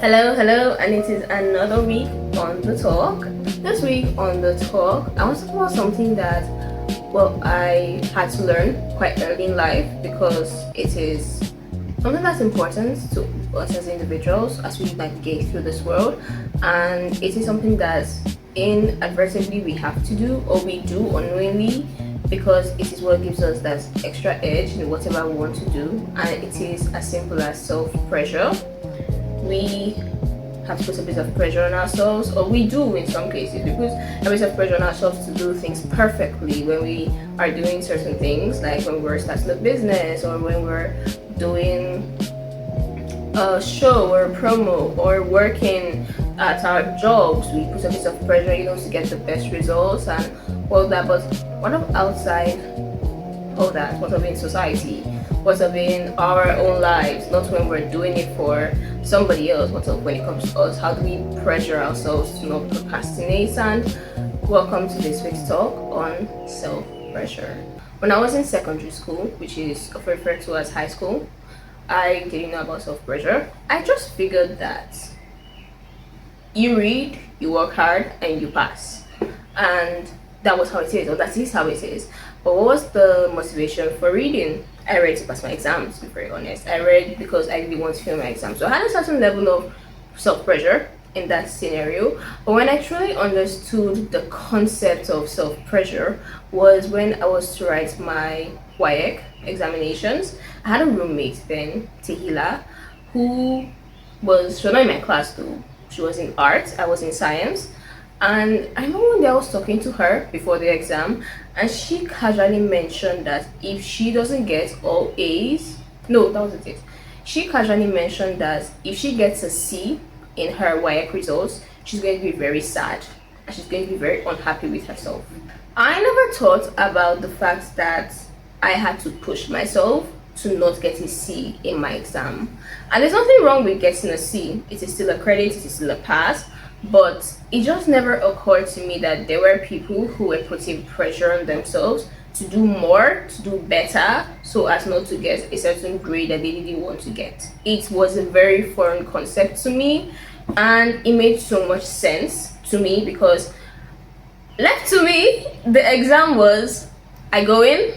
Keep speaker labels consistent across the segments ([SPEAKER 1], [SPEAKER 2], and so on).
[SPEAKER 1] Hello, and it is another week on the talk. This week on the talk, I want to talk about something that, I had to learn quite early in life because it is something that's important to us as individuals as we navigate through this world, and it is something that inadvertently we have to do or we do unknowingly because it is what gives us that extra edge in whatever we want to do, and it is as simple as self-pressure. We have to put a bit of pressure on ourselves, or we do in some cases. We put a bit of pressure on ourselves to do things perfectly when we are doing certain things, like when we're starting a business or when we're doing a show or a promo or working at our jobs. We put a bit of pressure, to get the best results and all that. But what of outside all that? What of in society? What of in our own lives? Not when we're doing it for somebody else. What of when it comes to us? How do we pressure ourselves to not procrastinate? And welcome to this week's talk on self-pressure. When I was in secondary school, which is referred to as high school, I didn't know about self-pressure. I just figured that you read, you work hard, and you pass. And that was how it is, or that is how it is. But what was the motivation for reading? I read to pass my exams, to be very honest. I read because I really want to fail my exams. So I had a certain level of self-pressure in that scenario. But when I truly understood the concept of self-pressure was when I was to write my WAEC examinations. I had a roommate then, Tehillah, she was not in my class though. She was in art, I was in science. And I remember one day I was talking to her before the exam, and she casually mentioned that if she doesn't get all A's, no, that wasn't it. She casually mentioned that if she gets a C in her WAEC results, she's going to be very sad and she's going to be very unhappy with herself. I never thought about the fact that I had to push myself to not get a C in my exam. And there's nothing wrong with getting a C. It is still a credit, it is still a pass. But it just never occurred to me that there were people who were putting pressure on themselves to do more, to do better, so as not to get a certain grade that they didn't want to get. It was a very foreign concept to me, and it made so much sense to me because left to me, the exam was I go in,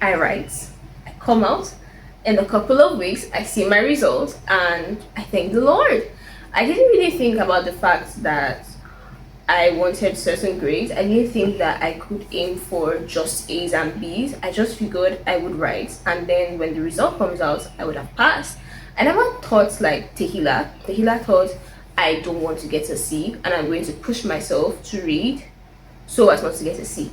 [SPEAKER 1] I write, I come out, in a couple of weeks, I see my results, and I thank the Lord. I didn't really think about the fact that I wanted certain grades. I didn't think that I could aim for just A's and B's. I just figured I would write, and then when the result comes out, I would have passed. I never thought like Tehillah. Tehillah thought I don't want to get a C, and I'm going to push myself to read so as not to get a C.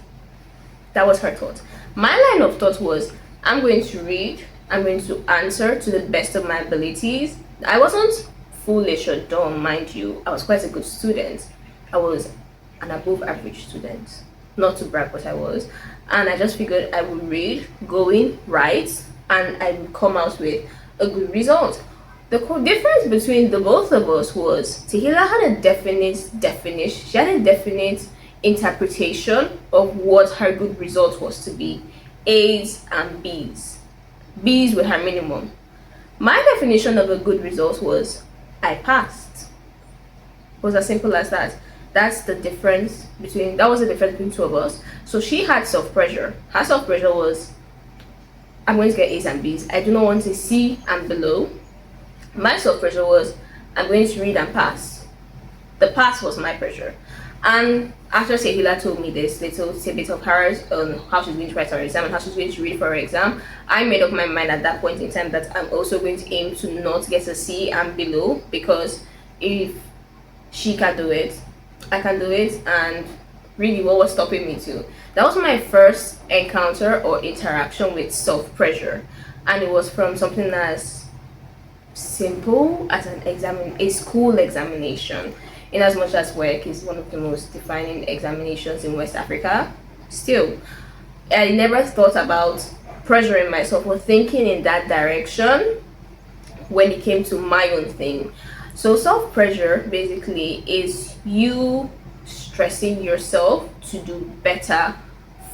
[SPEAKER 1] That was her thought. My line of thought was I'm going to read, I'm going to answer to the best of my abilities. I wasn't foolish or dumb, mind you. I was quite a good student. I was an above average student, not to brag, but I was. And I just figured I would read, go in, write, and I would come out with a good result. The difference between the both of us was Tehillah had a definite definition. She had a definite interpretation of what her good result was to be. A's and B's. B's were her minimum. My definition of a good result was I passed. It was as simple as that. That was the difference between two of us. So she had self-pressure. Her self-pressure was I'm going to get A's and B's. I do not want to C and below. My self-pressure was I'm going to read and pass. The pass was my pressure. And after Tehillah told me this little bit of hers on how she's going to write her exam and how she's going to read for her exam, I made up my mind at that point in time that I'm also going to aim to not get a C and below, because if she can do it, I can do it. And really, what was stopping me too? That was my first encounter or interaction with self-pressure, and it was from something as simple as a school examination. In as much as WAEC is one of the most defining examinations in West Africa, still, I never thought about pressuring myself or thinking in that direction when it came to my own thing. So self-pressure basically is you stressing yourself to do better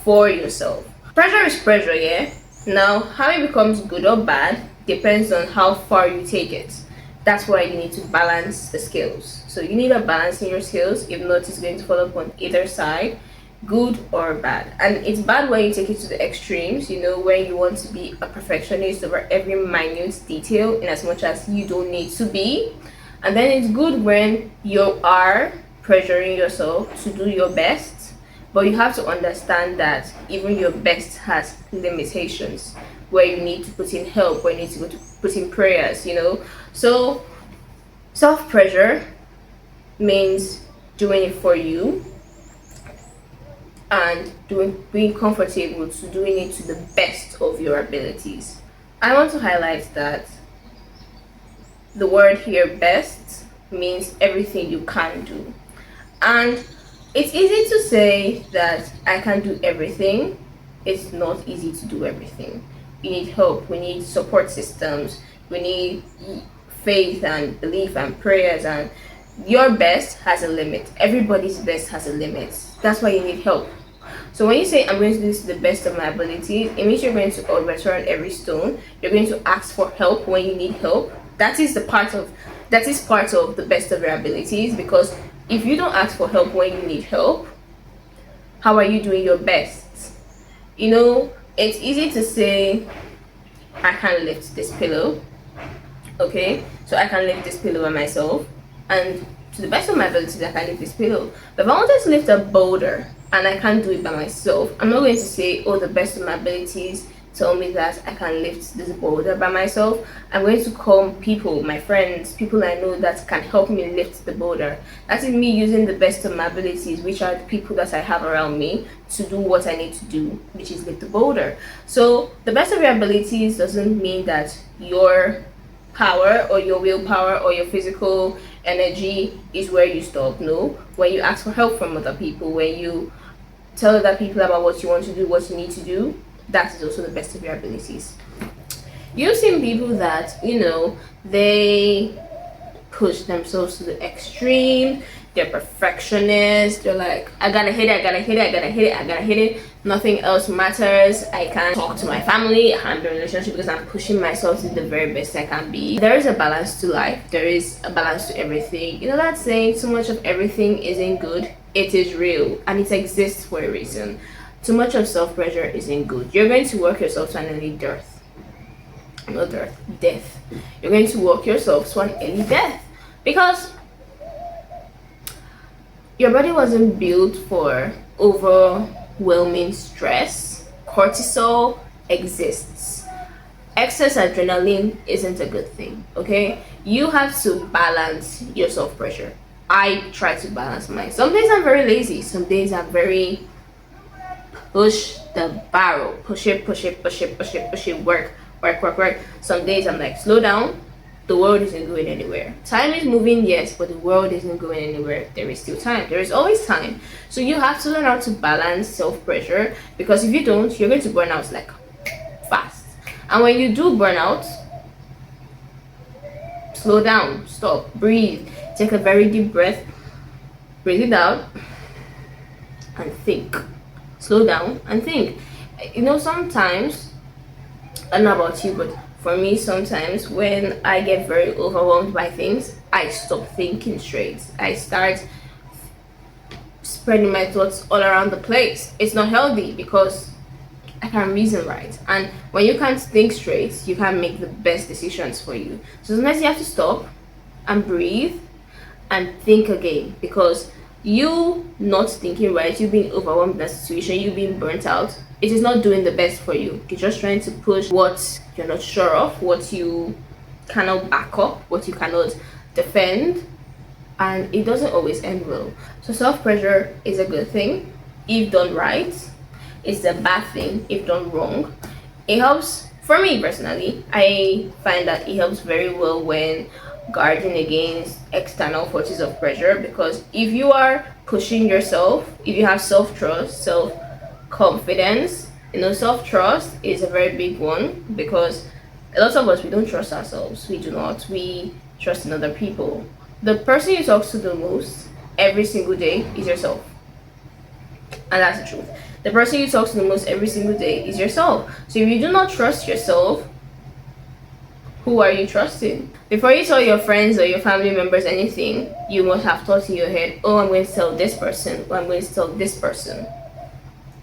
[SPEAKER 1] for yourself. Pressure is pressure, yeah? Now, how it becomes good or bad depends on how far you take it. That's why you need to balance the scales. So you need a balance in your scales. If not, it's going to fall upon either side, good or bad. And it's bad when you take it to the extremes, when you want to be a perfectionist over every minute detail in as much as you don't need to be. And then it's good when you are pressuring yourself to do your best, but you have to understand that even your best has limitations, where you need to put in help, where you need to put in prayers. So self-pressure means doing it for you and being comfortable to doing it to the best of your abilities. I want to highlight that the word here, best, means everything you can do. And it's easy to say that I can do everything. It's not easy to do everything. We need help, we need support systems, we need faith and belief and prayers, and your best has a limit. Everybody's best has a limit. That's why you need help. So when you say I'm going to do this to the best of my abilities, it means you're going to overturn every stone. You're going to ask for help when you need help. That is part of the best of your abilities, because if you don't ask for help when you need help, how are you doing your best? It's easy to say I can't lift this pillow. Okay, so I can lift this pillow by myself, and to the best of my abilities I can lift this pillow. But if I wanted to lift a boulder and I can't do it by myself, I'm not going to say, oh, the best of my abilities tell me that I can lift this boulder by myself. I'm going to call people, my friends, people I know that can help me lift the boulder. That is me using the best of my abilities, which are the people that I have around me, to do what I need to do, which is lift the boulder. So the best of your abilities doesn't mean that your power or your willpower or your physical energy is where you stop. No, when you ask for help from other people, when you tell other people about what you want to do, what you need to do, that is also the best of your abilities. You've seen people that they push themselves to the extreme. They're perfectionists. They're like, I gotta hit it, I gotta hit it, I gotta hit it, I gotta hit it. Nothing else matters. I can't talk to my family, I can't be in a relationship because I'm pushing myself to the very best I can be. There is a balance to life. There is a balance to everything. That saying, too much of everything isn't good. It is real and it exists for a reason. Too much of self-pressure isn't good. You're going to work yourself to an early death. Death. You're going to work yourself to an early death, because your body wasn't built for overwhelming stress. Cortisol exists. Excess adrenaline isn't a good thing, okay? You have to balance your self-pressure. I try to balance mine. Some days I'm very lazy. Some days I'm very push the barrel. Push it, work. Some days I'm like, slow down. The world isn't going anywhere. Time is moving, yes, but the world isn't going anywhere. There is still time. There is always time. So you have to learn how to balance self-pressure, because if you don't, you're going to burn out like fast. And when you do burn out, slow down, stop, breathe, take a very deep breath, breathe it out, and think. Slow down and think. Sometimes, I don't know about you, but for me, sometimes when I get very overwhelmed by things, I stop thinking straight. I start spreading my thoughts all around the place. It's not healthy, because I can't reason right. And when you can't think straight, you can't make the best decisions for you. So sometimes you have to stop and breathe and think again, because you not thinking right, you being overwhelmed in that situation, you being burnt out, it is not doing the best for you. You're just trying to push what you're not sure of, what you cannot back up, what you cannot defend, and it doesn't always end well. So self-pressure is a good thing if done right. It's a bad thing if done wrong. It helps, for me personally, I find that it helps very well when guarding against external forces of pressure, because if you are pushing yourself, if you have self-trust, self-confidence, self-trust is a very big one, because a lot of us, we don't trust ourselves. We trust in other people. The person you talk to the most every single day is yourself, and that's the truth. The person you talk to the most every single day is yourself. So if you do not trust yourself, Who are you trusting? Before you tell your friends or your family members anything, you must have thought in your head, oh, I'm going to tell this person, or I'm going to tell this person.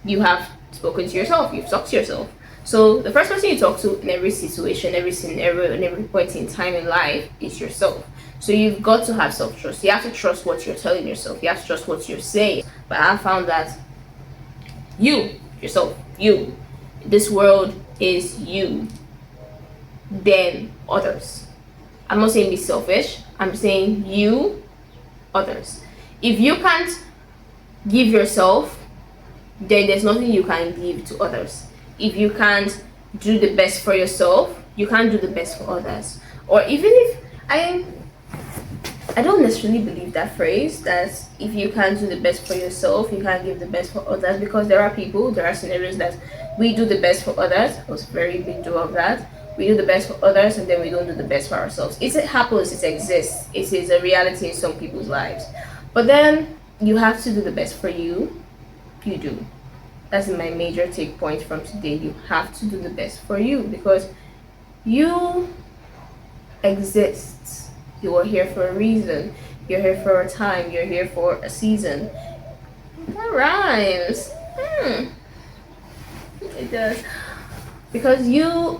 [SPEAKER 1] You have spoken to yourself, you've talked to yourself. So the first person you talk to in every situation, every scenario, and every point in time in life is yourself. So you've got to have self-trust. You have to trust what you're telling yourself. You have to trust what you're saying. But I found that yourself, this world is you, then others. I'm not saying be selfish. I'm saying you, others. If you can't give yourself, then there's nothing you can give to others. If you can't do the best for yourself, you can't do the best for others. Or even if I don't necessarily believe that phrase, that if you can't do the best for yourself, you can't give the best for others, because there are scenarios that we do the best for others. I was a very big doer of that. We do the best for others and then we don't do the best for ourselves. It happens, it exists, it is a reality in some people's lives. But then you have to do the best for you. You do. That's my major take point from today. You have to do the best for you, because you exist. You are here for a reason. You're here for a time. You're here for a season. That rhymes. It does. Because you're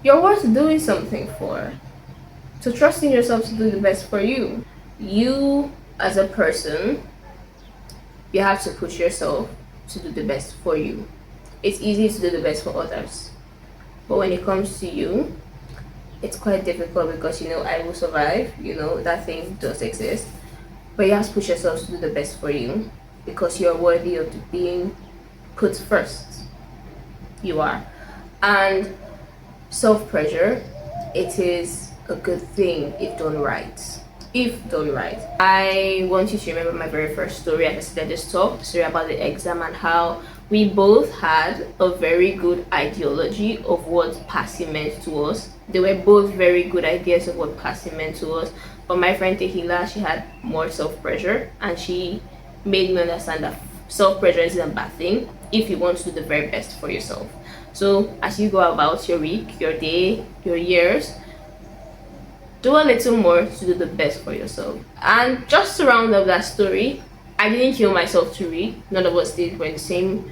[SPEAKER 1] worth doing something for. So trust in yourself to do the best for you. You as a person, you have to push yourself to do the best for you. It's easy to do the best for others, but when it comes to you, it's quite difficult, because I will survive, that thing does exist. But you have to push yourself to do the best for you, because you're worthy of being put first. You are. And self-pressure, it is a good thing if done right. I want you to remember my very first story I said at this talk, the story about the exam, and how we both had a very good ideology of what passing meant to us. They were both very good ideas of what passing meant to us. But my friend Tehillah, she had more self-pressure, and she made me understand that self-pressure isn't a bad thing if you want to do the very best for yourself. So as you go about your week, your day, your years, do a little more to do the best for yourself. And just to round up that story, I didn't kill myself to read. None of us did. We're in the same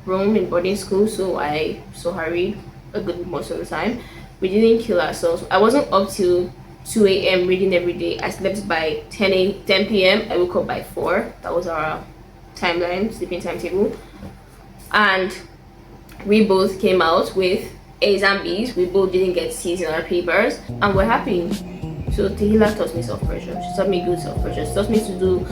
[SPEAKER 1] room in boarding school, so I saw her read a good most of the time. We didn't kill ourselves. I wasn't up till 2 a.m. reading every day. I slept by 10 p.m. I woke up by 4. That was our sleeping timetable. And we both came out with A's and B's. We both didn't get C's in our papers, and we're happy. So Tehillah taught me self-pressure. She taught me good self-pressure. She taught me to do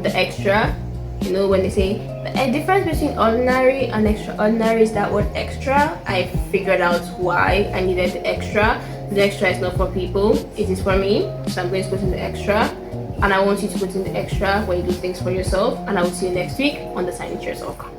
[SPEAKER 1] the extra. When they say the difference between ordinary and extraordinary is that word extra. I figured out why I needed the extra. The extra is not for people, it is for me. So I'm going to put in the extra, and I want you to put in the extra when you do things for yourself. And I will see you next week on the Tiny Chair Talk.